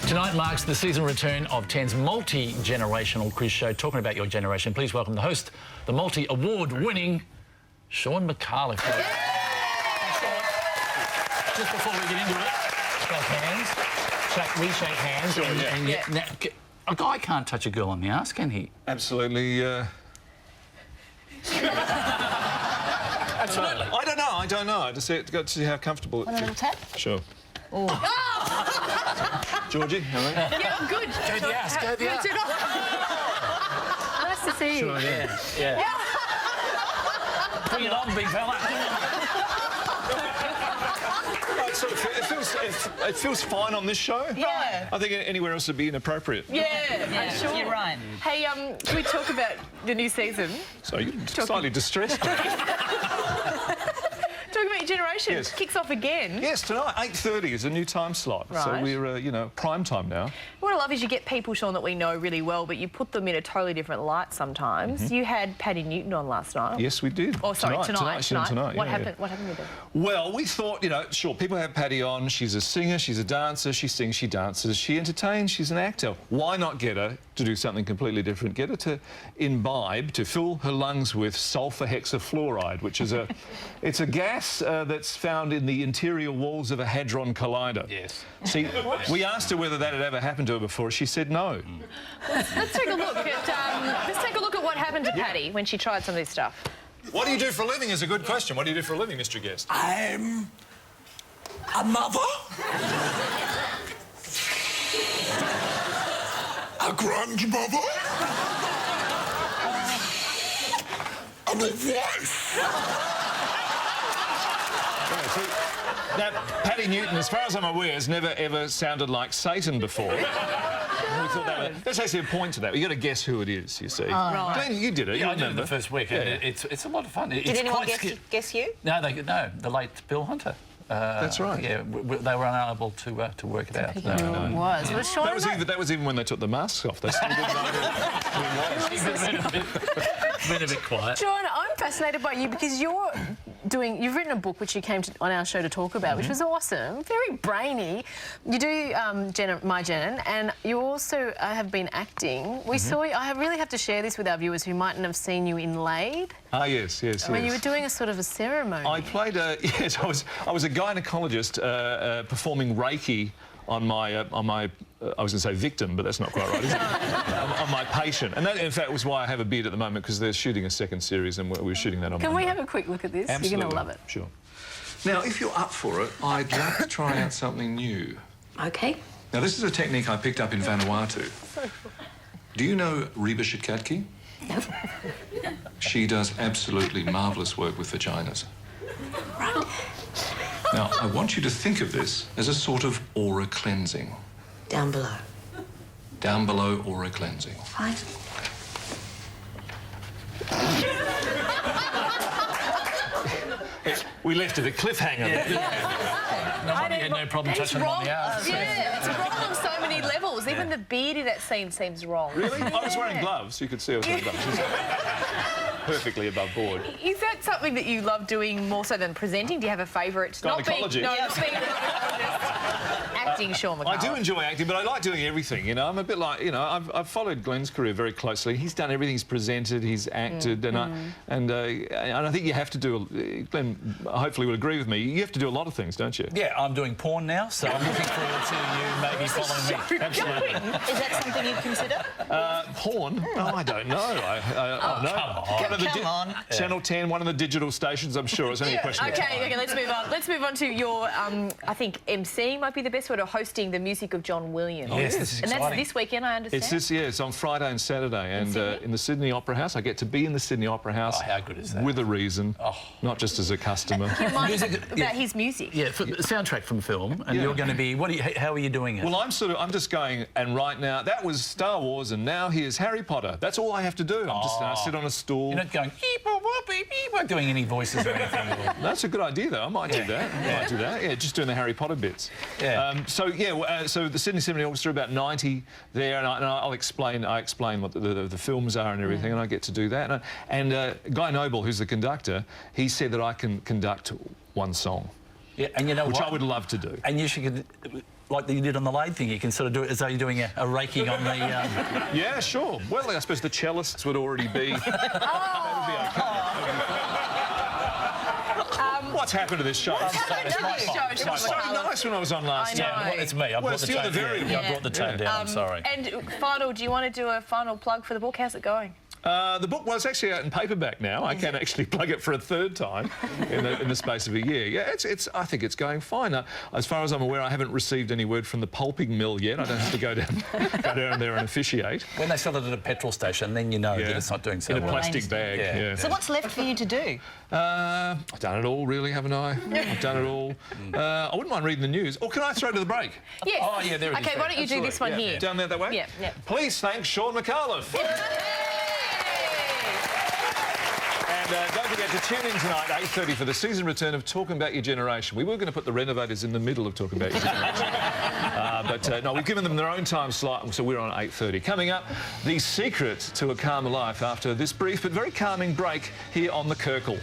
Tonight marks the season return of 10's multi-generational quiz show. Talking about your generation, please welcome the host, the multi-award-winning Shaun Micallef. Yeah. Just before we get into it, shake hands. We shake hands. Sure, now, a guy can't touch a girl on the arse, can he? Absolutely. Absolutely. I don't know. I just got to see how comfortable it Want a little tap? Sure. Oh. Georgie, how are you? Yeah, I'm good. Go the ass, go the ass. Nice to see you. Sure, yeah. Bring it on, big fella. It feels fine on this show. Yeah. I think anywhere else would be inappropriate. Yeah, sure. You're right. Hey, can we talk about the new season? So you're slightly distressed. Talking about your generation, Yes. Kicks off again. Yes, tonight, 8:30 is a new time slot. Right. So we're, prime time now. What I love is you get people, Shaun, that we know really well, but you put them in a totally different light sometimes. You had Paddy Newton on last night. Yes, we did. Oh, sorry, tonight. What What happened with her? Well, we thought, sure, people have Paddy on. She's a singer, she's a dancer, she sings, she dances, she entertains, she's an actor. Why not get her to do something completely different? Get her to imbibe, to fill her lungs with sulfur hexafluoride, which is it's a gas that's found in the interior walls of a hadron collider. Yes. See, we asked her whether that had ever happened to her before. She said no. Let's take a look at what happened to Paddy when she tried some of this stuff. What do you do for a living is a good question. What do you do for a living, Mr. Guest? I'm a mother, a grandmother, and a wife. Now, Paddy Newton, as far as I'm aware, has never ever sounded like Satan before. We thought that's actually a point to that. You got to guess who it is. You see, Right. Glenn, you did it. Yeah, you I did it remember the first week. Yeah. It's a lot of fun. Did anyone guess you? No, the late Bill Hunter. That's right. Yeah, they were unable to work it out. It was. Well, Shaun, That was even when they took the masks off. They still didn't know who it was. Been a bit quiet. Shaun, I'm fascinated by you because you've written a book which you came on our show to talk about, which was awesome, very brainy. You do My Gen, and you also have been acting. We saw you. I really have to share this with our viewers who mightn't have seen you in Laid. Ah, yes. When you were doing a sort of a ceremony. I played yes, I was a gynaecologist performing Reiki on my I was going to say victim, but that's not quite right, is it? On my patient. And that, in fact, was why I have a beard at the moment, because they're shooting a second series and we're shooting that on Can Monday. we have a quick look at this? Absolutely. You're going to love it. Sure. Now, if you're up for it, I'd like to try out something new. Okay. Now, this is a technique I picked up in Vanuatu. Do you know Reba Shitkatki? No. She does absolutely marvellous work with vaginas. Right. Now, I want you to think of this as a sort of aura cleansing. Down below. Down below aura cleansing. Fine. We left it at cliffhanger. Nobody had no problem touching them on the arse. Yeah, it's wrong on so many levels. Even the beard in that scene seems wrong. Really? I was wearing gloves. You could see I was wearing gloves. Perfectly above board. Is that something that you love doing more so than presenting? Do you have a favourite? Gynaecology. Not being a gynecologist. Acting, Shaun Micallef. I do enjoy acting, but I like doing everything, I'm a bit like, I've followed Glenn's career very closely. He's done everything. He's presented, he's acted, and I think you have to do, Glenn hopefully will agree with me, you have to do a lot of things, don't you? Yeah, I'm doing porn now, so I'm looking forward to you maybe following me. Absolutely. Is that something you'd consider? Porn? Oh, I don't know. Come on. Channel 10, one of the digital stations, I'm sure. It's only a question of time. Okay, let's move on. Let's move on to your, I think MC might be the best word, or hosting the music of John Williams. Yes, this is exciting. And that's this weekend, I understand. It's on Friday and Saturday, and in the Sydney Opera House. I get to be in the Sydney Opera House. Oh, how good is that? With a reason, not just as a customer. About his music. Yeah, for the soundtrack from film, and you're going to be. How are you doing it? Well, I'm just going, and right now that was Star Wars, and now here's Harry Potter. That's all I have to do. I'm just sit on a stool. You're not going you weren't doing any voices or anything. That's a good idea, though. I might do that. I might do that. Yeah, just doing the Harry Potter bits. Yeah. So the Sydney Symphony Orchestra, about 90 there, and I explain what the films are and everything, and I get to do that. And Guy Noble, who's the conductor, he said that I can conduct one song. Yeah, and you know which what? I would love to do. And you should, like you did on the lathe thing, you can sort of do it as though you're doing a raking on the... Yeah, sure. Well, I suppose the cellists would already be... That would be okay. What's happened to this show? It's my fault. It was so nice when I was on last I know. time. Well, it's me. I brought the you're tone the down. variable. I brought the tone down, I'm sorry. And final, do you want to do a final plug for the book? How's it going? The book was actually out in paperback now. I can actually plug it for a third time in the space of a year. Yeah, I think it's going fine. As far as I'm aware, I haven't received any word from the pulping mill yet. I don't have to go down there and officiate. When they sell it at a petrol station, then you know that it's not doing so in a well. plastic bag. Yeah. Yeah. So what's left for you to do? I've done it all, really, haven't I? I've done it all. I wouldn't mind reading the news. Or can I throw to the break? Yes. Oh, yeah, there it is. Okay, why don't you do this one here? Down there that way? Yeah, yeah. Please thank Shaun Micallef. And don't forget to tune in tonight, 8:30, for the season return of Talking About Your Generation. We were going to put the Renovators in the middle of Talking About Your Generation. But no, we've given them their own time slot, so we're on 8:30. Coming up, the secret to a calmer life after this brief but very calming break here on The Kirkle.